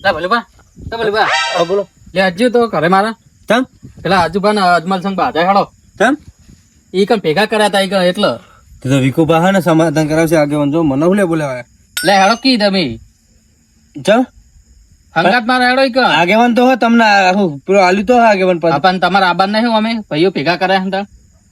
લા ભલે બા તો ભલે બા હા બોલો. લે આજુ તો ઘરે મારા તમ પેલા આજુબા ને અજમલ સંગ બાધા હેડો તમ ઈ કણ ભેગા કર્યા તા ઈ કણ એટલે તો વિકુ બા ને સમાધાન કરાવશે આગેવાન જો મને હુલે બોલાવે લે હેડો કી તમે ચમ હંગાત મારા હેડો ઈ કણ આગેવાન તો હો તમને હું પેલો આલ્યું તો આગેવાન પર આપણ તમારા આબાન નહીં અમે ભાઈઓ ભેગા કર્યા હતા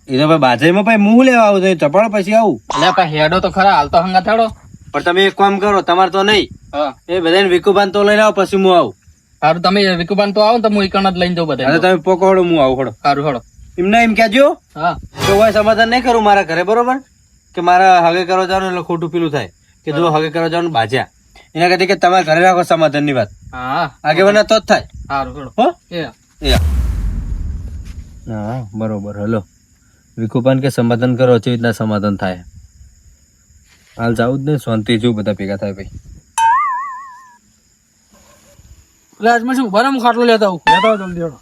એ તો ભાઈ બાજારમાં ભાઈ મું લેવા આવું તો ચપાડો પછી આવું એટલે પા હેડો તો ખરા હાલ તો હંગાત હેડો પણ તમે એક કામ કરો તમારે તો નહીં હા એ બધાને વિકુબાન તો લઈને આવો પછી હું આવું સારું તમે વિકુબાન તો આવો ને તો હું ઈ કણ જ લઈને જાઉં અને બધા તમે પોકોડો હું આવું ખડો સારું હેડો એમને એમ કહેજો હા તો કોઈ સમાધાન નહીં કરું મારા ઘરે બરોબર કે મારા હગે કરવા જવાનું એટલે ખોટું પેલું થાય કે જો હગે કરવા જવાનું બાજ્યા એના કરતા કે તમારે ઘરે રાખો સમાધાન ની વાત હા આગેવાન તો જ થાય સારું હેડો હો એ હા બરોબર હલો વિકુપાન કે સમાધાન કરો છે રીતના સમાધાન થાય હાલ જાવું જ નહીં શાંતિ જો બધા ભેગા થાય ભાઈ એટલે આજમાં શું ઉભા રહો, હું ખાટલો લેતા આવું જલ્દી હેડો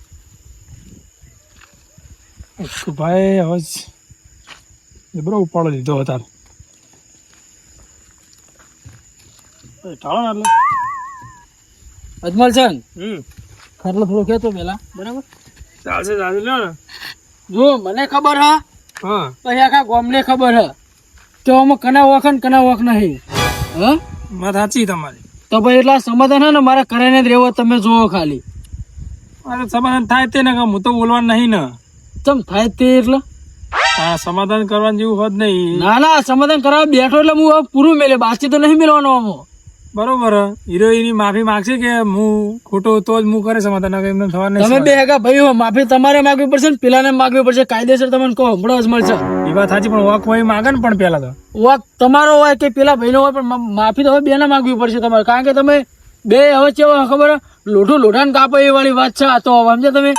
ભાઈ હવે જબરો ઉપાડો લીધો હતા ટાળો ને એટલે અજમલ છે ખાટલો થોડો ખેતો પેલા બરાબર ચાલશે ચાલશે લ્યો ને જો મને ખબર હા હા પછી આખા ગામને ખબર હે તો આમાં કના વખ ને કના વખ નહીં હા વાત સાચી તમારી તો ભાઈ એટલા સમાધાન હે ને મારા કરીને જ રહેવો તમે જુઓ ખાલી અરે સમાધાન થાય તે ને કે હું તો બોલવાનું નહીં ને ચમ થાય તે એટલે હા સમાધાન કરવાનું જેવું હોત નહીં ના ના સમાધાન કરવા બેઠો એટલે હું હવે પૂરું મેલે બાકી તો નહીં મેળવાનો આમાં બરોબર હીરો એની માફી માંગશે કે હું ખોટો તો જ હું કરે સમાધાન નકર એમને થવા તમે નહીં બે હેગા ભાઈ હો, માફી તમારે માગવી પડશે ને પેલાને માગવી પડશે કાયદેસર તમને કહો હમણાં અજમલ છે એ વાત સાચી પણ વાક હોય માગે ને પણ પેલા તો વાક તમારો હોય કે પેલા ભાઈનો હોય પણ માફી તો હવે બેને માગવી પડશે તમારે કારણ કે તમે બે હવે કેવો ખબર હે? લોઢું લોઢાને કાપે એ વાળી વાત છે આ તો સમજે તમે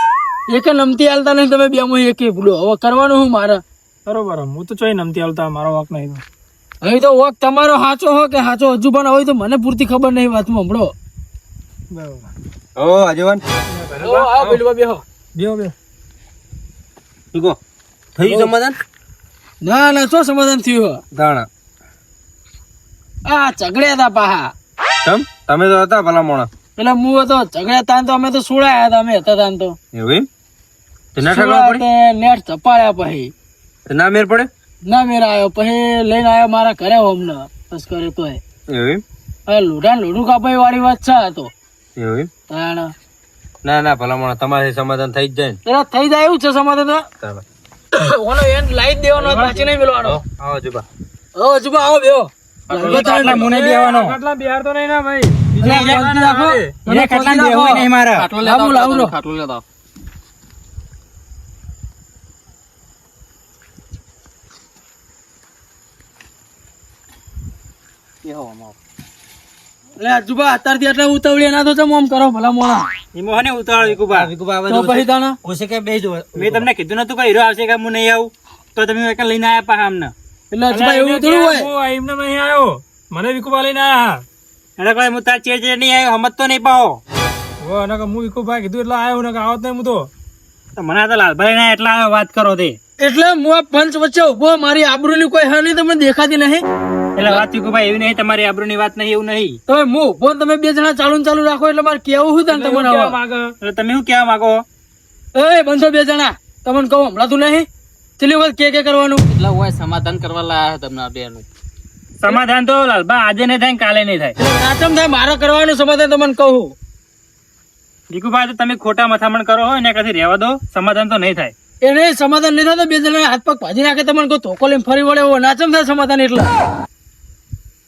એક નમતી હાલતા નહીં તમે બે માં એક ભૂલો હવે કરવાનું હું મારે બરોબર હું તો ચોઈ નમતી હાલતા મારો વાક નહીં તો હવે તો વોક તમારો સાચો હો કે સાચો હજુ પણ હોય તો મને પૂરતી ખબર નહીં વાતમાં હમણો બરોબર ઓ આગેવાન બેહો બેહો બે શું કહો થયું સમાધાન ના ના શું સમાધાન થયું દાણા આ ઝઘડ્યા હતા પાહા તમ તમે તો હતા ભલા મોણા પેલા હું હતો ઝઘડ્યા તા તો અમે તો સુડાયા હતા અમે હતા તા તો એવું એમ તે ના ઠગવા પડી નેટ ચપાડ્યા પછી તે ના મેર પડે ના મેરા આવ્યો પછી લઈને આવ્યો મારા ઘરે અમને બસ કરે તો એવું એમ હવે લોઢું કાપાઈ વાળી વાત છે આ તો એવું એમ તાણ ના ના ભલા મોણા તમારે સમાધાન થઈ જ જાય ને પેલા થઈ જાય એવું છે સમાધાન તો ચાલો ઓનો એન્ડ લાઈટ દેવાનો પાછી નહીં મેળવાનો આવો જુબા હો જુબા આવો બેહો મુને બેવાનો કેટલા બિહાર તો નહીં ના ભાઈ ખાટલો લેતા આવો. એટલે જુબા અત્યારથી એટલે ઉતાવળી ના તો ચમ આમ કરો ભલા મોણા મોહને ઉતાળ વિકુબા તો પછી તાણા ઓછે કે બેજો મેં તમને કીધું નતું કે હીરો આવશે કે હું નહીં આવું તો તમે એક લઈને આયા પા અમને એટલે જુબા એવું થોડું હોય એમને નહીં આવ્યો મને વિકુબા લઈને આયા એને કોઈ હું તાર ચેડ નહીં આવ્યો હમત તો નહીં પાઓ ઓ અને હું વિકુબા કીધું એટલે આવ્યો ને આવત નહીં હું તો મને તો લાલભાઈ ના એટલા આવ્યો વાત કરો તે એટલે હું આ પંચ વચ્ચે ઉભો મારી આબરૂની કોઈ હાની તમને દેખાતી નહીં એટલે વાત વિકુભાઈ એવી નહીં તમારી આબરૂની વાત નહીં એવું નહીં તમે હું ઉભો ને તમે બે જણા ચાલુ રાખો એટલે મારે કેવું શું થાય તમને હવે? એટલે તમે શું કહેવા માંગો એ બંધો બે જણા તમને કહું હમણાં તું નહીં ચલી વખત કે કરવાનું એટલે હોય સમાધાન કરવા લાયા તમને આ બેનું સમાધાન તો લાલભા આજે નહીં થાય ને કાલે નહીં થાય એટલે નાચમ થાય મારે કરવાનું સમાધાન તમને કહું વિકુભાઈ તો તમે ખોટા મથામણ કરો હોય ને કદી રહેવા દો સમાધાન તો નહીં થાય એને સમાધાન નહીં થતું બે જણા હાથ પગ ભાજી નાખે તમને કોઈ ધોકો લઈને ફરી વળે એવો નાચમ થાય સમાધાન એટલે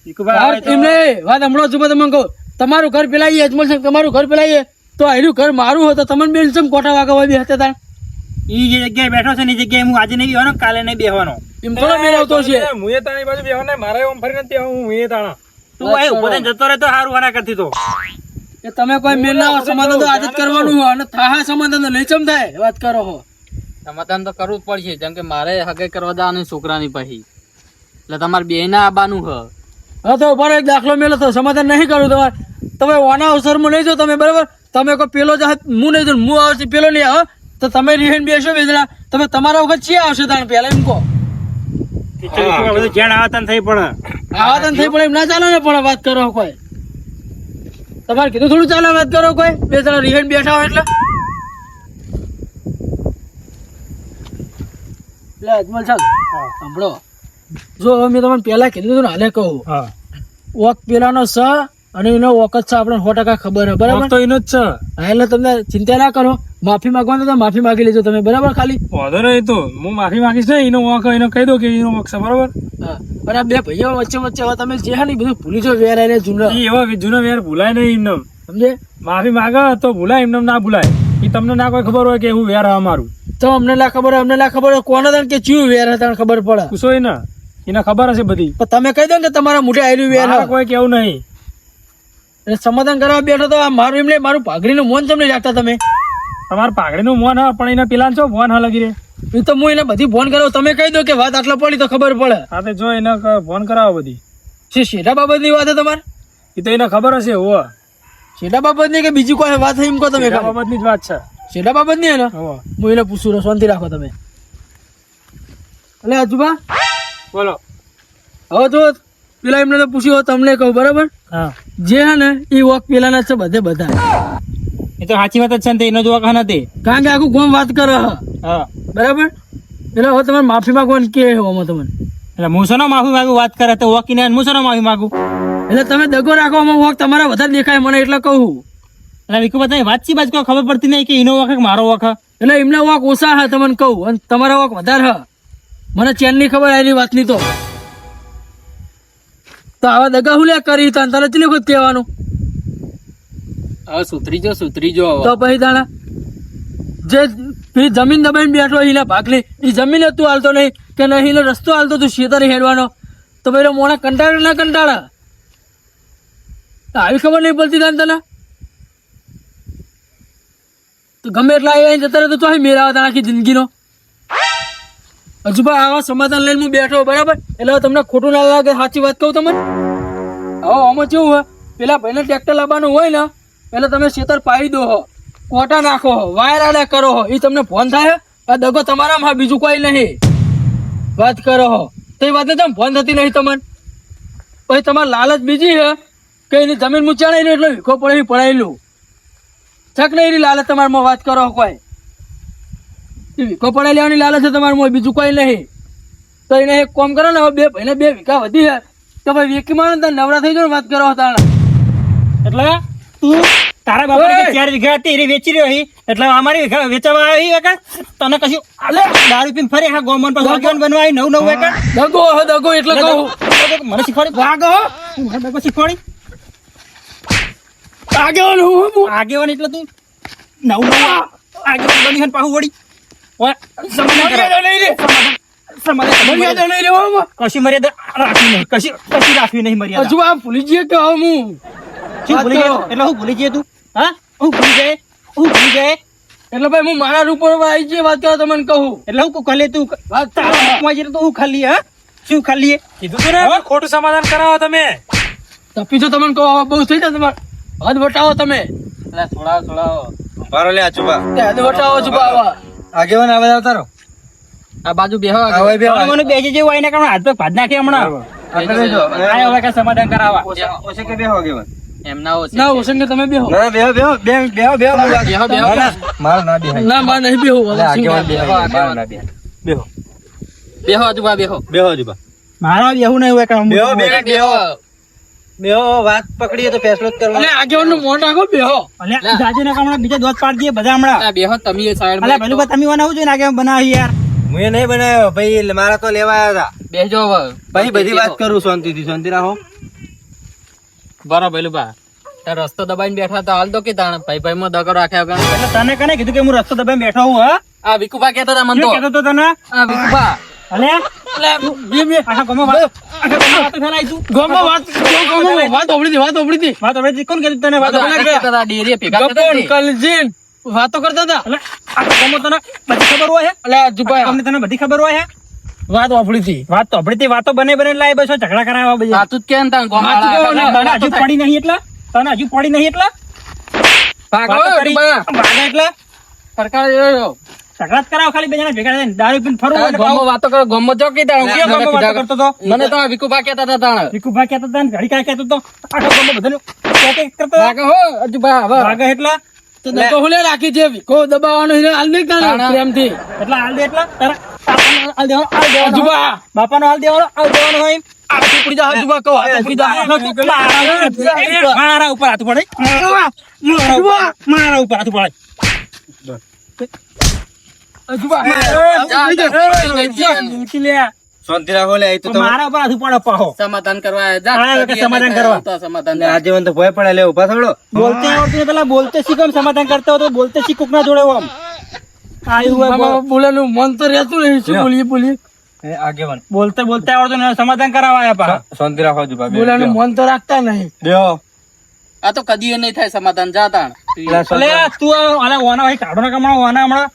વિકુભાઈ એમને વાત હમણાં જુબા તમને કહું તમારું ઘર પેલાઈએ અજમલ છે તમારું ઘર પેલાઈએ તો આનું ઘર મારું હોય તો તમને બેન ચમ કોટા વાગા હોય બે હતા તાણ ઈ જે જગ્યાએ બેઠો છે ને એ જગ્યાએ હું આજે નહીં બેહવાનો કાલે નહીં બેહવાનો એમ થોડો મેળ આવતો છે મુએ તાણી બાજુ બેહવાનો મારે ઓમ ફરી નથી હું મુએ તાણા તું આ ઉપર જતો રહે તો સારું આના કરતી તો એ તમે કોઈ મેળ ના હોય સમાધાન તો આજે જ કરવાનું હોય અને થાહા સમાધાન તો નહીં ચમ થાય વાત કરો હો સમાધાન તો કરવું જ પડશે જેમ કે મારે હગે કરવા જવાનું છોકરાની પછી એટલે તમારે બે ના આવવાનું હ હા તો બરાબર એક દાખલો મેલો તો સમાધાન નહીં કરવું તમારે તમે ઓના અવસરમાં નહીં જો તમે બરાબર તમે કોઈ પેલો જ હું નહીં જો હું આવશે પેલો નહીં આવે તો તમે રીહેન બેસો બે જણા તમે તમારા વખત છે આવશે તાણ પેલા એમ કહો જ્યાં આવતા થઈ પડે આવા તો થઈ પડે એમ ના ચાલે ને પણ વાત કરો કોઈ તમારે કીધું થોડું ચાલે વાત કરો કોઈ બે જણા રિહાઈન બેઠા હોય એટલે અજમલ સાહેબ સાંભળો જો હવે મેં તમને પહેલા કીધું હતું ને હાલે કહું હા વોક પેલાનો સ અને એનો વોક જ છે આપણે 100% ખબર છે બરાબર તો એનો જ છે. હા, એટલે તમને ચિંતા ના કરો માફી માંગવાનું તો માફી માંગી લેજો તમે બરાબર ખાલી વાંધો નહીં તો હું માફી માંગીશ ને એનો વાંક એને કહી દો કે એનો વાંક છે બરોબર. હા અને આ બે ભાઈઓ વચ્ચે વચ્ચે હવે તમે જે હા ને એ બધું ભૂલી જો વેર આઈને જૂના ઈ એવો જૂનો વેર ભૂલાય નહીં એમને. સમજે માફી માંગે તો ભૂલાય એમને ના ભૂલાય. એ તમને ના કોઈ ખબર હોય કે એવું વેર અમારું તો અમને ના ખબર હોય અમને ના ખબર હોય કોને તને કે ચિયું વેર હતા ખબર પડે પૂછો ને એને ખબર હશે બધી. પણ તમે કહી દો ને કે તમારા મોઢે આવેલું વેર મારે કોઈ કેવું નહીં. એટલે સમાધાન કરવા બેઠો તો આ મારું એમને મારું પાઘડીનું મોન તમને રાખતા તમે તમારે પાઘડીનું મોન હા પણ એને પેલા છો ફોન હા લગી રે. એ તો હું એને બધી ફોન કરાવું તમે કહી દો કે વાત આટલા પડી તો ખબર પડે હા તો જો એને ફોન કરાવો બધી. શું શેઠા બાબતની વાત છે તમારે એ તો એને ખબર હશે હોવ. શેઠા બાબતની કે બીજી કોઈ વાત એમ કહો તમે આ બાબતની જ વાત છે. શેઠા બાબતની હે ને હોવ. હું એને પૂછું રહું, શાંતિ રાખો તમે. એટલે અજુબા બોલો. હવે જો પેલા એમને તો પૂછ્યું હોય તમને કહું બરાબર હા જે હે ને એ વોક પેલાના છે બધે બધા એ તો સાચી વાત જ છે ને એનો જ વાંક નથી. કારણ કે આખું ગોમ વાત કરે હ હા બરાબર એટલે હવે તમારે માફી માંગવાની કે હોમાં તમને એટલે હું શેનો માફી માંગુ વાત કરે તો વોકીને હું શેનો માફી માંગુ. એટલે તમે દગો રાખો આમાં વોક તમારા વધારે દેખાય મને એટલે કહું એટલે વિકુબા તમે વાત સી બાજ કોઈ ખબર પડતી નહીં કે એનો વોક કે મારો વોક. એટલે એમના વોક ઓછા હા તમને કહું અને તમારા વોક વધારે હા મને ચેનની ખબર આવેલી વાતની તો આવા દગા હું લે કરી તને ચલી વખત કહેવાનું હવે સુધરી જો તો પછી તાણા જે પેલી જમીન દબાઈને બેઠો એના ભાગલી એ જમીન તું હાલતો નહીં કે નહીં એનો રસ્તો હાલતો તું શેતર હેડવાનો તો પેલો મોણા કંટાળે ના કંટાળા આવી ખબર નહીં પડતી તને તો ગમે એટલા અહીંયા જતા રહે તો ચોહી મેળાવા તને આખી જિંદગીનો હજુ ભાઈ આવા સમાધાન લઈને હું બેઠો બરાબર એટલે હવે તમને ખોટું ના લાગે સાચી વાત કહું તમને હવે આમાં કેવું હોય પેલા ભાઈને ટ્રેક્ટર લાવવાનું હોય ને એટલે તમે ખેતર પાડી દો હો કોટા નાખો હો વાયર આડા કરો હો એ તમને ફોન થાય આ દગો તમારામાં બીજું કોઈ નહીં વાત કરો હો તો એ વાતને તમે ફોન થતી નહીં તમને પછી તમારે લાલચ બીજી હે કે એની જમીન હું ચડાવી એટલે વિખો પડે પડાયેલું છક નહીં એની લાલચ તમારામાં વાત કરો કોઈ વિખો પડાઈ લેવાની લાલચ છે તમારામાં બીજું કોઈ નહીં તો એને એક કામ કરો ને હવે બે ભાઈને 2 વીઘા વધી હે તો ભાઈ વેકીમાં નવરા થઈ જાવ વાત કરો તાણા એટલે તું તારા બાપા 4 વીઘા હતી એ વેચી રહ્યો હી એટલે અમારી વીઘા વેચવા આવી વેકા તને કશું અલે દારૂ પીને ફરે હા ગોમન પર આગેવાન બનવા આવી નવ વેકા દગો એટલે કહું મને શીખવાડી ભાગો દગો શીખવાડી આગેવાન એટલે તું નવ આગેવાન બની હન પાહુ વળી ઓય કશી મર્યાદા રાખવી નહીં કશી રાખવી નહીં મર્યાદા હજુ આ ભૂલી જઈએ કે હવે હું શું ભૂલી ગયો એટલે હું ભૂલી જઈએ તું હા હું ભૂલી જાય એટલે ભાઈ હું મારા રૂપ પર આવી જઈએ વાત કરો તમને કહું એટલે હું ખાલી તું વાત તારા તો હું ખાલી હા શું ખાલી કીધું તું ને ખોટું સમાધાન કરાવો તમે તપી તો તમને કહો હવે બહુ થઈ જાય તમારે હદ વટાવો તમે એટલે થોડા મારો લે આચુબા હદ વટાવો છો બાવા આગેવાન આવે આવતારો આ બાજુ બેહો આવે બે મને બેસી જેવું આઈને કારણ હાથ પગ ભાજ નાખે હમણાં આપણે બેજો આય હવે કે સમાધાન કરાવવા ઓછે કે બેહો આગેવાન ના ઓસન કે તમે બેહો ના બેહો માર ના બેહાય ના માં નહીં બેહો આગેવાન બેહો માર ના બેહાય બેહો આજુબા બેહો આચુબા મારા બેહું નહીં હોય કામ બેહો વાત પકડીએ તો ફેસલો જ કરવાનો અલે આગેવાન નું મોઢ રાખો બેહો અલે જાજે ને હમણાં બીજા દોત પાડી દઈએ બધા હમણાં બેહો તમે સાઈડ અલે ભલું તમે બનાવું જોઈએ ને આગળ બનાવી યાર હું નહીં બનાવ્યો ભાઈ મારા તો લેવા આવ્યા હતા બેહજો ભાઈ બધી વાત કરું શાંતિ રાખો બરાબર પેલું બા રસ્તો દબાઈને બેઠા તો હાલ તો કે તાણ ભાઈ માં દગો રાખ્યા વગર એટલે તને કને કીધું કે હું રસ્તો દબાઈને બેઠો હું હા આ વિકુબા કહેતા હતા મને શું તો કહેતો તો તને આ વિકુબા અલે આખા ગામમાં વાત ફેલાઈ તું ગોમો વાત ઓબળી હતી વાત હવે કોણ કીધું તને વાત કહેતા હતા ડેરીએ ભેગા કરતા હતા કલજીન વાતો કરતા હતા એટલે આખા ગામમાં તને બધી ખબર હોય અલે આજુબા અમને તને બધી ખબર હોય વાત ઓબળી હતી વાત તો આપડી વાતો બને લાય બસ ઝઘડા કરાવવા બધી સાચું જ કેમ તા તને હજુ પડી નહીં એટલે ભાગો વાતો કરી ભાગે એટલે સરકાર સકરાત કરાવો ખાલી બે જણા ભેગા થઈને દારૂ પીને ફરવું હોય ને ગામમાં વાતો કરો ગામમાં જો કીધા હું કેમ ગામમાં વાતો કરતો હતો? મને તો આ વિકુભા કહેતા હતા તાણ વિકુભા કહેતા હતા ને ઘડી કાંઈ કહેતો હતો આખો ગામમાં બધાનું કે કરતો હતો. લાગે હો અજુભા હવે વાગે એટલા તો દગો હુલે રાખી છે વિકો દબાવવાનો હીરો હાલ નહીં કરે પ્રેમથી એટલા હાલ દે એટલા તારા બાપાનો હાલ દેવાનો હાલ દેવાનો અજુભા બાપાનો હાલ દેવાનો હોય એમ. આ ટુકડી જા અજુભા કહો આ ટુકડી જા મારા ઉપર હાથ પડે મારા ઉપર હાથ પડે અજુભા મૂકી લે. શાંતિ રાખો લે, એ તો તમે મારા ઉપર હાથ પડે પાહો સમાધાન કરવા જા હા, લોકો સમાધાન કરવા. તો સમાધાન લે, આજીવન તો ભય પડે લે, ઉભા થોડો. બોલતે આવડતું નહીં, પેલા બોલતે શીખો ને સમાધાન કરતા હો તો બોલતે શીખો ના જોડે આમ આયું હોય બાબા બોલેલું મન તો રહેતું નહીં શું બોલીએ એ આગેવાન બોલતે બોલતે આવડતું નહીં, સમાધાન કરાવવા આયા પા. શાંતિ રાખો અજુભા, બે બોલેલું મન તો રાખતા નહીં બેહો. આ તો કદી નહીં થાય સમાધાન જા તાણ લે, શાંતિ અલે રાખો. તું આલે ઓના હોય કાઢો ના કમણો ઓના હમણાં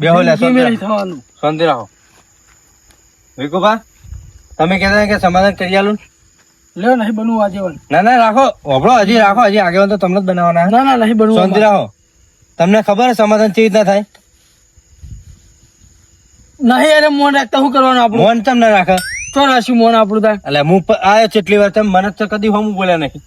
બેહો લે, શાંતિ ધીમે રાખો. નહીં થવાનું શાંતિ રાખો. વિકુભા, તમે કહેતા હતા કે સમાધાન કરી આલું? લ્યો નહીં બનવું આજીવન ના ના રાખો, હોભળો, હજી રાખો, હજી આગેવાન તો તમને જ બનાવવાના. ના ના નહીં બનવું શાંતિ રાખો. તમને ખબર છે સમાધાન કેવી રીતના થાય? નહીં અરે મોન રાખતા શું કરવાનું આપણું મોન તમને રાખે. તો રાખ્યું મોન આપણું તાર એટલે હું આયો કેટલી વાર, તમે મને તો કદી હમ બોલ્યા નહીં.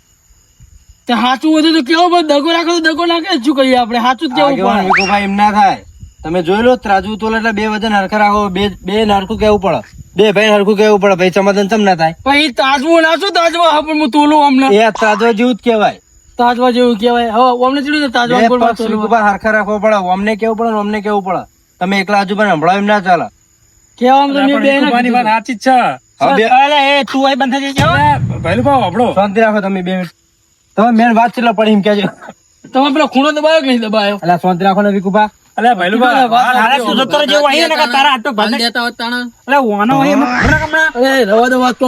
તે સાચું બધું તો કેવું બધું દગો રાખો તો દગો નાખે શું કહીએ આપણે સાચું જ કેવું આગેવાન પડે વિકુભાઈ એમ ના થાય. તમે જોઈ લો, ત્રાજુ તોલ એટલે બે વજન હરખા રાખો, બે હરખું કેવું પડે, બે ભાઈ હરખું કેવું પડે, ભાઈ સમાધાન ચમ ના થાય? પછી તાજવું નાચું તાજવા હા પણ હું તોલું અમને એ ત્રાજવા જેવું જ કહેવાય. તાજવા જેવું કહેવાય હવે અમને ચીડું તાજવા બે બોલવા પક્ષ તોલવા વિકુભા હરખા રાખવો પડે, અમને કેવું પડે ને અમને કેવું પડે. તમે એકલા આજુબાજુ સંભળાવ એમ ના ચાલે. કહેવામાં તો મેં બે વિકુભાની વાત સાચી જ છે. હવે બે- અલે એ તું અહીં બંધ થઈ જજો. પહેલું ભાવ આપણો શાંતિ રાખો તમે 2 મિનિટ. તમે મેન વાત ચેટલા પડી એમ કહેજો. તમે પેલો ખૂણો દબાયો કે નહીં દબાયો એટલે શાંતિ રાખો ને વિકુભા. અલે પહેલું ભાવ હારે તું જતો રહેજે એવું આયું ને કે તારા હાથ તો હાલ ભાગ દેતા હોત તાણ અલે ઓનો હોય એમ ખબર કમણા અરે રવા દો વાત કરો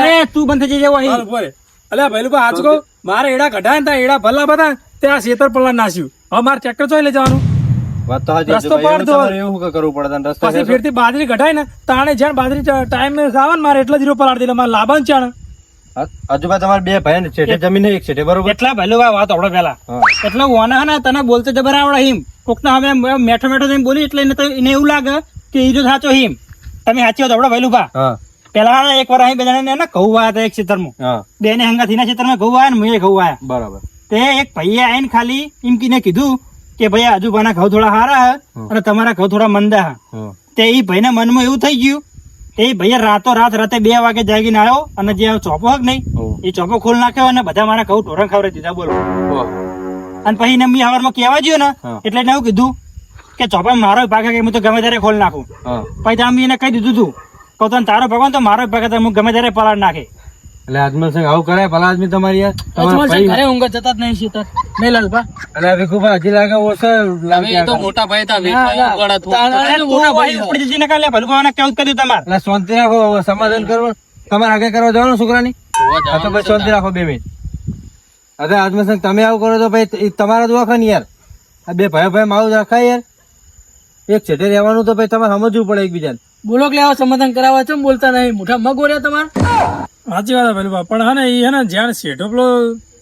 અરે તું બંધ થઈ જજે એવું આયું. અલ્યા ભાઈ આજ કહો મારે એડા કઢાય ને ત્યાં એડા ભલા બધા ત્યાં શેતર પલ્લા નાસ્યું હવે મારે ટ્રેક્ટર ચોઈ લઈ જવાનું વાત તો હાચી. રસ્તો ભાઈ, પાડ દો. તમારે એવું શું કરવું પડે તને? રસ્તો પછી છે તો? ફેરથી બાજરી કઢાય ને તાણે જ્યાં બાજરી ટાઈમ આવે ને મારે એટલા જીરો પલાડ દે મારે લાભાન ચાણ આજુબા તમારે 2 ભાઈ ને છેટે જમીન એક છેટે, બરોબર? એટલા પહેલું ભાવ વાત આપડે પેલા હા. એટલે ઓના હે ને તને બોલતે જબર આવડે હિમ કોકના હવે મેઠો મેઠો થઈને બોલી એટલે એને એવું લાગે કે ઈજો સાચો હિમ તમે સાચી વાત આપડે પહેલું ભા હા પેલા એક વાર અહીં બે જણા ને ઘઉં વાયા હતા એક ક્ષેત્રમાં હા બે ને હંગા થીના ક્ષેત્રમાં ઘઉં વાયા ને મેં ઘઉં વાયા બરાબર. તે એક ભાઈએ આવીને ખાલી એમ કીને કીધું કે ભાઈ આજુબાના ઘઉં થોડા સારા હે અને તમારા ઘઉં થોડા મંદા હે હા તે એ ભાઈના મનમાં એવું થઈ ગયું એ ભાઈએ રાતે 2 વાગે જાગીને આવ્યો અને જે ચોપો હક નહીં ઓહ. એ ચોપો ખોલ નાખ્યો અને બધા મારા ઘઉં ઢોરણ ખવડાવી દીધા બોલો ઓહ. અને પછી એને મેં હવારમાં કહેવા ગયો ને હા. એટલે એને એવું કીધું કે ચોપા મારો ભાગ કે હું તો ગમે ત્યારે ખોલ નાખું હા. પછી તમે એને કહી દીધું તું કહું તને તારો ભગવાન તો મારો ભાગ હું ગમે ત્યારે પલાળ નાખે એટલે આજમલ સિંહ આવું કરાય ભલા આદમી તમારી યાર? તમારા ભાઈ- ઘરે ઊંઘ જતા જ નહીં શીતર નહીં લાલભા અલ્યા વિકુભા, હજી લાગે ઓછો લાગે હવે એ તો મોટા ભાઈ હતા અરે તું ભાઈ ઉપડી જઈને કાલે ભલું ભાવને કેવું જ કર્યું તમારે એટલે શાંતિ રાખો, હવે સમાધાન કરવું. તમારે આગળ કરવા જવાનું છોકરાની? હા તો ભાઈ શાંતિ રાખો 2 મિનિટ. હવે આજમલ સિંહ તમે આવું કરો તો ભાઈ એ તમારા જ વખત ને યાર. આ 2 ભાઈ મારું રખાય યાર. એક છેટે રહેવાનું તો ભાઈ તમારે સમજવું પડે એકબીજાને. બોલો કે લેવા સમાધાન કરાવવા છે બોલતા નહીં મોટા મગ ઓર્યા તમારે સાચી વાત ભાઈ પણ હે ને એ હે ને જ્યાં શેઠો પેલો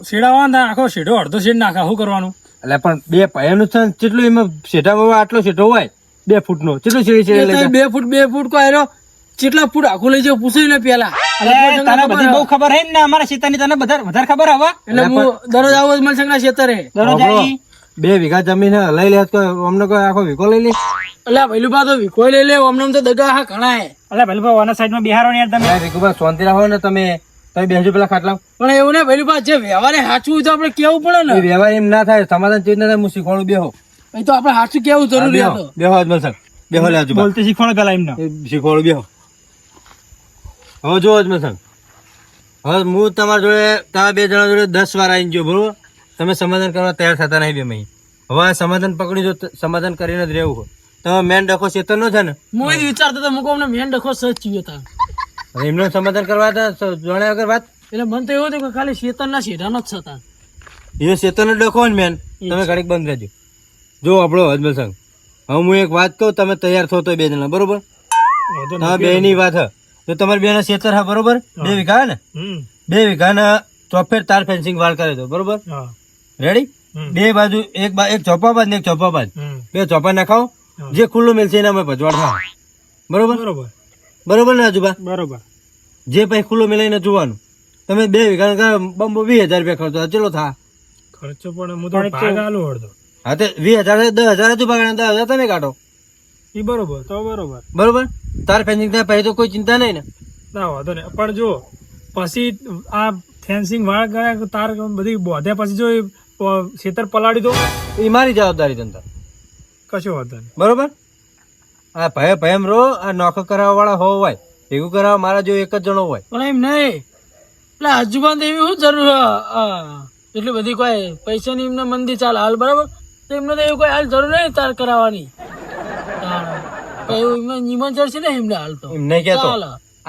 શેડાવા ને આખો શેઠો અડધો શેડ નાખે શું કરવાનું એટલે પણ 2 ભાઈઓનું છે ને, કેટલું એમાં શેઠામાં આટલો શેઠો હોય 2 ફૂટનો, કેટલું શેડી શેડી લઈ જાય? 2 ફૂટ કોઈ આવ્યો કેટલા ફૂટ આખું લઈ જાવ પૂછી લે પેલા અરે તને બધી બહુ ખબર હે ને અમારા સીતાની તને વધારે ખબર હવે એટલે હું દરરોજ આવો જ મળશે ના ખેતરે દરરોજ આપણો આવી 2 વીઘા જમીન હે, લઈ લે તો અમને કોઈ આખો વીઘો લઈ લે. એટલે પહેલું બા તો વિકોઈ લઈ લે અમને તો દગા હા ઘણા હે અલે ભલું ભાવ ઓના સાઈડમાં બિહારો ને યાર તમે યાર વિકુભા, શાંતિ રાખો ને તમે બેસજો પેલા ખાટલા. પણ એવું ને પહેલું બા જે વ્યવહારે સાચું હોય તો આપણે કેવું પડે એ ને વ્યવહાર એમ ના થાય, સમાધાન ચીજ ના થાય. હું શીખવાડું, બેહો. એ તો આપણે સાચું કેવું જરૂરી બેહો, હતું બેહો અજમલ સાહેબ, બેહો લે આજુબા. બોલતે શીખવાડો પેલા એમને શીખવાડું, બેહો. હવે જો અજમલ સાહેબ, હવે હું તમારા જોડે તમારા 2 જણા જોડે 10 વાર આવીને ગયો, બરોબર? તમે સમાધાન કરવા તૈયાર થતા નહીં 2 મહિને. હવે આ સમાધાન પકડી જો, સમાધાન કરીને જ રહેવું હોય. તમે મેન ડખો ચેતન નો છે ને, હું એ જ વિચારતો હતો મુકો અમને મેન ડખો સચ હતા હવે એમનું સમાધાન કરવા હતા જાણ્યા વગર વાત. એટલે મને તો એવું હતું કે ખાલી શેતનના શેઢાનો જ હતા એ ચેતન જ ડખો ને મેન. તમે ઘડીક બંધ રહેજો. જો આપણો અજમલ સાહેબ, હવે હું એક વાત કહું, તમે તૈયાર થો તો 2 જણા, બરોબર? તમારા 2 ની વાત હે તો તમારે 2 ના ખેતર હા, બરોબર? 2 વીઘા હે ને, 2 વીઘા ના ચોફેર તાર ફેન્સિંગ વાળ કરે દો, બરોબર? રેડી? બે બાજુ એક ચોપાબાજ ને એક ચોપાબાજ, બે ચોપા નાખાવો, જે ખુલ્લું મેલશે એના અમે ભજવાડ થાય. બરોબર બરોબર બરોબર ને આજુબા? બરોબર. જે પછી ખુલ્લું મેલાઈને જોવાનું. તમે 2 વીઘા બમ્બો 20,000 રૂપિયા ખર્ચો ચલો થા. ખર્ચો પણ હું તો ભાગ આલું અડધો. હા તે 20,000 10,000 હજુ ભાગણા, 10,000 તમે કાઢો. ઈ બરોબર તો બરોબર. બરોબર, તાર ફેન્સિંગ થાય પછી તો કોઈ ચિંતા નહીં ને. ના વાંધો નહીં. પણ જો પછી આ ફેન્સિંગ વાળ ગયા તાર બધી બોધ્યા પછી જો એ ખેતર પલાળી દો, એ મારી જવાબદારી તંત્ર. કશો વાંધો નહીં. બરોબર, આ ભયમ રો, આ નોખો કરાવવા વાળા હોય, ભેગું કરાવવા મારા જો એક જ જણો હોય. પણ એમ નહીં, એટલે આજુબાજુ એવી શું જરૂર એટલી બધી કોઈ પૈસાની એમને મંદી ચાલે હાલ, બરાબર? તો એમને તો એવું કોઈ હાલ જરૂર નહીં તાર કરાવવાની. ઇમરજન્સી ને એમને હાલ તો એમ નહીં કેતો,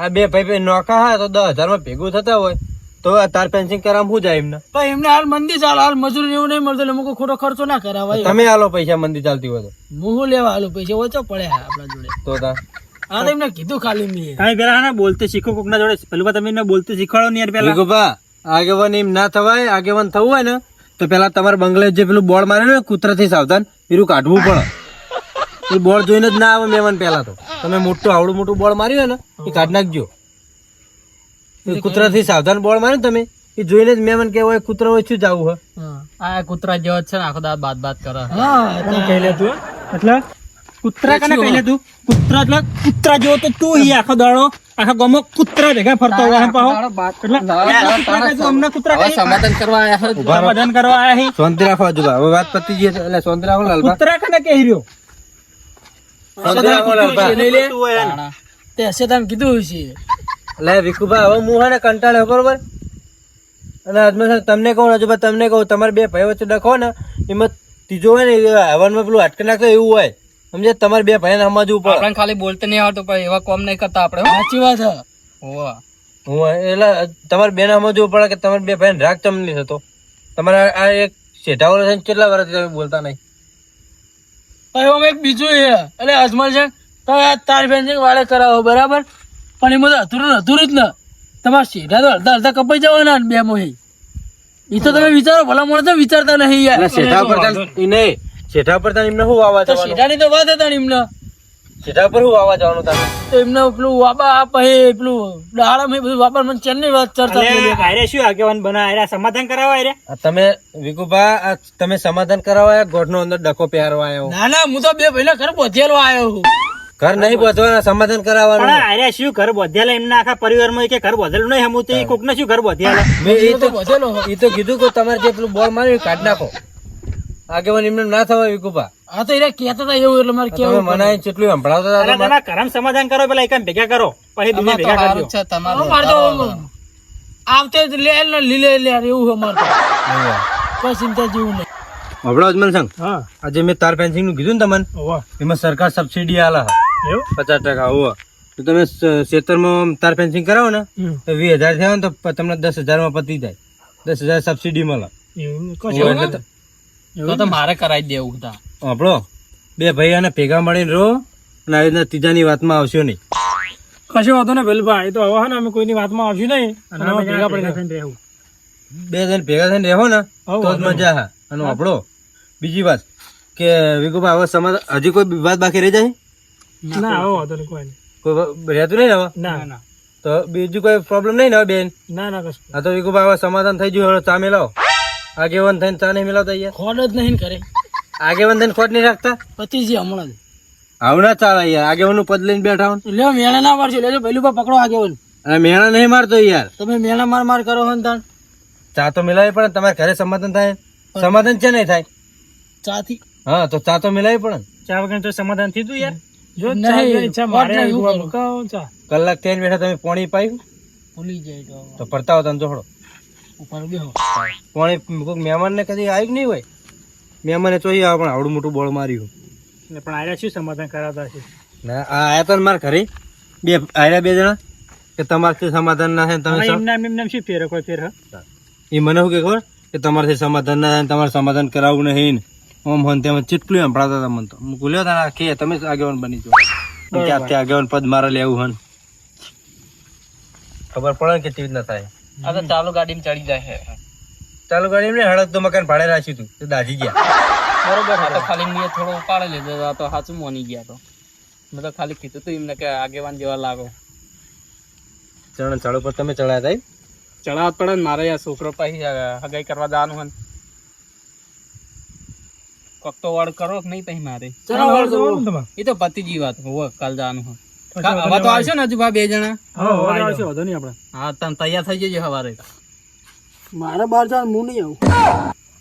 આ બે ભાઈ નોખા હા તો 10,000 માં ભેગું થતા હોય તો આ તાર ફેન્સિંગ કરાવવા શું જાય એમને? પણ એમને હાલ મંદી ચાલે, હાલ મજૂરી એવું નહીં મળતું, એટલે મુકો ખોટો ખર્ચો ના કરાવાય. તમે આલો પૈસા મંદી ચાલતી હોય તો. મું લેવા હાલું પૈસા ઓછો પડે આપણા જોડે. તો તાર હા તો એમને કીધું ખાલી મેં. તમે પેલા ને બોલતે શીખો કોકના જોડે. પેલું તમે એને બોલતે શીખવાડો ને યાર પેલા. વિગુભા, આગેવાન એમ ના થવાય. આગેવાન થવું હોય ને તો પેલા તમારા બંગલે જે પેલું બોર્ડ મારેલું ને કૂતરાથી સાવધાન, એનું કાઢવું પડે. એ બોર્ડ જોઈને જ ના આવે મહેમાન. પેલા તો તમે મોટું આવડું મોટું બોર્ડ માર્યું હોય ને એ કાઢ નાખજો. એ કૂતરાથી સાવધાન બોર્ડ માર્યું તમે એ જોઈને જ મહેમાન કે હોય કૂતરા હોય શું જવું હોય. આ કૂતરા જેવો જ છે ને, આખો દાડો બાત કરે. કહી લે તું એટલે કૂતરા કને કહી લે તું. કૂતરા એટલે કૂતરા જેવો તો તું ઈ આખો દાડો આખા ગામમાં કૂતરા ભેગા ફરતો હોય એમ પાહો. એટલે અમને કૂતરા કહી સમાધાન કરવા આયા છે. સમાધાન કરવા આયા હી. શાંતિ રાખો આજુબા. હવે વાત પતી ગઈ છે એટલે શાંતિ રાખો લાલભા. કૂતરા કને કહી રહ્યો. શાંતિ રાખો લાલભા. તે હશે તમે કીધું છે. લે વિકુભા, હવે હું હે ને કંટાળ્યો બરોબર. અને આજમાં તમને કહું આજુબા, તમને કહું તમારે બે ભાઈ વચ્ચે ડખો ને એમાં ત્રીજો હોય ને હવનમાં પેલું અટકે નાખતો એવું હોય. સમજે, તમારે બે ભાઈને સમજવું પડે. આપણે ખાલી બોલતે નહીં આવડતું, પણ એવા કોમ નહીં કરતા આપણે. સાચી વાત છે. એટલે તમારે બેને સમજવું પડે કે તમારે બે ભાઈ રાગ ચમ નહીં થતો. તમારે આ એક શેઠા વર્ષ છે, કેટલા વર્ષથી તમે બોલતા નહીં. હવે એક બીજું છે, એટલે અજમલ છે તો તાર ફેન્સિંગ વાળે કરાવો બરાબર, પણ એમાં તો અધૂરું જ ને. તમારે સીધા તો અડધા કપાઈ જવાના બે મોહી. એ તો તમે વિચારો, ભલા મને તો વિચારતા નહીં યાર. શેઠા પર નહીં, શેઠા પર એમને શું વાવા તો જવાનું? સીધાની તો વાત હતા ને એમને. શેઠા પર શું વાવા જવાનું તમે? તો એમને પેલું વાપા પછી પેલું દાડમ એ બધું વાપર મને ચેનની વાત ચર્ચા થઈ. આરે શું આગેવાન બના આરે સમાધાન કરાવવા આરે. આ તમે વિકુભા, આ તમે સમાધાન કરાવવા ઘોટનો અંદર ડખો પહેરવા આવ્યો. ના ના, હું તો બે ભાઈના ઘર પહોંચેલો આવ્યો છું. ઘર નહીં પહોંચવાના, સમાધાન કરાવવાનું. પણ આરે શું ઘર બોધ્યાલા એમના આખા પરિવારમાં કે ઘર બોધેલું નહીં હમું તો કોક ને શું ઘર બોધ્યાલા. મેં એ તો કીધું કે તમારે જે પેલું બોલ માર્યું એ કાઢ નાખો. આગેવાન એમને ના થવાય વિકુભા. હા તો એ કહેતા હતા એવું, એટલે મારે તમે કેવું મનાય કેટલું સંભળાવતા હતા. તમારા ઘરમ સમાધાન કરો પેલા એકમ ભેગા કરો પછી બીજા ભેગા કરજો. મારે તો આવતે જ લે ને લીલે લે એવું છે મારે તો. કોઈ ચિંતા જેવું નહીં. હમણાં અજમલ સંગ, હા આજે મેં તાર ફેન્સિંગ નું કીધું ને તમને, ઓવા એમાં સરકાર સબસિડી આલે એવું 50%. હોવા તો તમે ખેતરમાં તાર ફેન્સિંગ કરાવો ને તો 20,000 થયા ને તો તમને 10,000 માં પતી જાય. 10,000 સબસિડી મળે. એવું તો તો મારે કરાવી દેવું હતા. આપણો બે ભાઈ અને ભેગા મળીને રહો અને આવી રીતના ત્રીજાની વાતમાં આવશો નહીં. કશો વાંધો ને વેલભાઈ, એ તો હવે ને અમે કોઈની વાતમાં આવશું નહીં અને અમે ભેગા પડીને રહેવું. બે જણ ભેગા થઈને રહો ને તો જ મજા હા. અને આપણો બીજી વાત કે વિકુભા, હવે સમાધાન હજી કોઈ વાત બાકી રહી જાય? ના હવે વાંધો નહીં, કોઈ નહીં. કોઈ રહેતું નહીં ને હવે? ના ના તો બીજું કોઈ પ્રોબ્લેમ નહીં ને હવે બેન? ના ના કશું. હા તો વિકુભા, હવે સમાધાન થઈ ગયું. હવે ચા મિલાવો. આગેવાન થઈને ચા નહીં મિલાવતા યાર. ખોટ જ નહીં કરે. આગેવાન થઈને ખોટ નહીં રાખતા. પતિ છે હમણાં જ. આવું ના ચાલે યાર. આગેવાન નું પદ લઈને બેઠા હોય. લ્યો મેળા ના મારજો, લેજો પહેલું પર પકડો આગેવાન. અને મેણા નહીં મારતો યાર. તમે મેળા માર માર કરો હો ને તાણ. ચા તો મિલાવી પડે. તમારે ઘરે સમાધાન થાય. સમાધાન છે નહીં થાય. ચાથી હા તો ચા તો મિલાવી પડે ને. ચા વગર તો સમાધાન થયું યાર. જો નહીં, ચા પીવાની ઈચ્છા મારે વાત નહીં, આવી હું મુકાવો ચા. કલાક થઈને બેઠા તમે પાણી પાયું ભૂલી જાય તો તો ફરતા હો તમે જોડો ઉપર બેહો. પાણી. કોઈ મહેમાન ને કદી આવ્યું નહીં હોય. મહેમાને ચોઈ આવે પણ આવડું મોટું બોળ માર્યું. એટલે પણ આરે શું સમાધાન કરાવતા છે. ના આ આયા તો મારા ઘરે બે આયા બે જણા કે તમારથી સમાધાન ના થાય ને તમે એમને શું ફેર કોઈ ફેર હા. એ મને શું કે ખબર કે તમારથી સમાધાન ના થાય ને તમારે સમાધાન કરાવવું નહીં ને ઓમ હોન તેમ ચેટલું સંભળાવતા હતા મને તો. હું બોલ્યો હતા કે તમે જ આગેવાન બની જાઓ. ક્યાંથી આગેવાન પદ મારે લેવું હન ખબર પડે ને કે કેવી રીતના થાય. આ તો ચાલુ ગાડીમાં ચડી જાય છે. ચાલુ કરી એમને હળદ તો મકાન ભાડે રાખ્યું તું તો દાજી ગયા. બરોબર આ તો ખાલી મેં થોડો ઉપાડી લીધો આ તો સાચું મોની ગયા તો મેં તો ખાલી કીધું તું એમને કે આગેવાન જેવા લાગો ચાલો પર તમે ચડાયા હતા એમ? ચડાવત પડે ને મારે આ છોકરો પછી હગાઈ કરવા જવાનું હોય કોક તો વડ કરો કે નહીં પછી મારે જવાનું તમારે. એ તો પતિજી વાત હોવે કાલ જવાનું હોય હવે તો આવશો ને હજુ ભા 2 જણા હા, હવે આવશે, વાંધો નહીં આપણે. હા તમે તૈયાર થઈ જજો સવારે મારે બહાર જવાનું હું નહીં આવું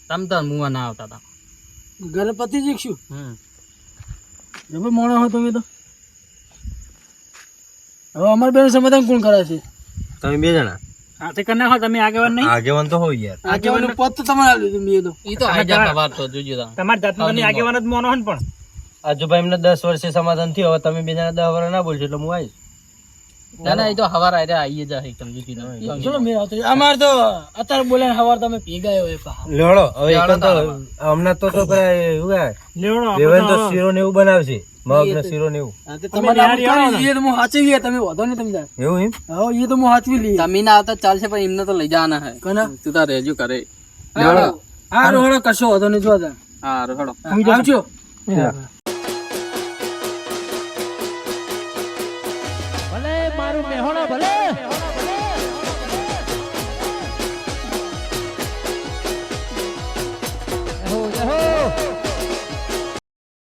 તમ તો મુવા ના આવતા હતા ઘરે પતિ શીખશું હમ જબર મોણા હોય તમે તો હવે અમારે બેન સમાધાન કોણ કરે છે તમે 2 જણા હાથે કરી નાખો તમે આગેવાન નહીં આગેવાન તો હોય યાર. આગેવાનું પદ તો તમારે આપ્યું હતું મેં તો એ તો આજા સવાર તો જોજો તમે તમારી જાતનું તમે આગેવાન જ મોનો હો ને પણ આજુભાઈ એમને 10 વર્ષે સમાધાન થયું. હવે તમે 2 જણા 10 વર્ષ ના બોલશો એટલે હું આવીશ. ના ના એ તો સવાર આવીએ જાય સમજી ચલો મેં આવતો અમારે તો અત્યારે બોલે હવાર તમે ભેગા હોય પા લેવડો હવે એકન તો હમણાં તો પેલા એવું કાંઈ લેવડો દેવેન તો શીરો ને એવું બનાવશે, મગ ને શીરો ને એવું. તમારે આમ કરી એ તો હું સાચવી લઈએ તમે વધો નહીં તમે તાર. એવું એમ? હા એ તો હું સાચવી લઈએ તમે ના આવતા ચાલશે પણ એમને તો લઈ જવાના હે કના તું તાર રહેજો કરે હા રોડો કશો વધો નહીં જો તાર. હા રખડો આવજો ભલે મારું મેહોણા ભલે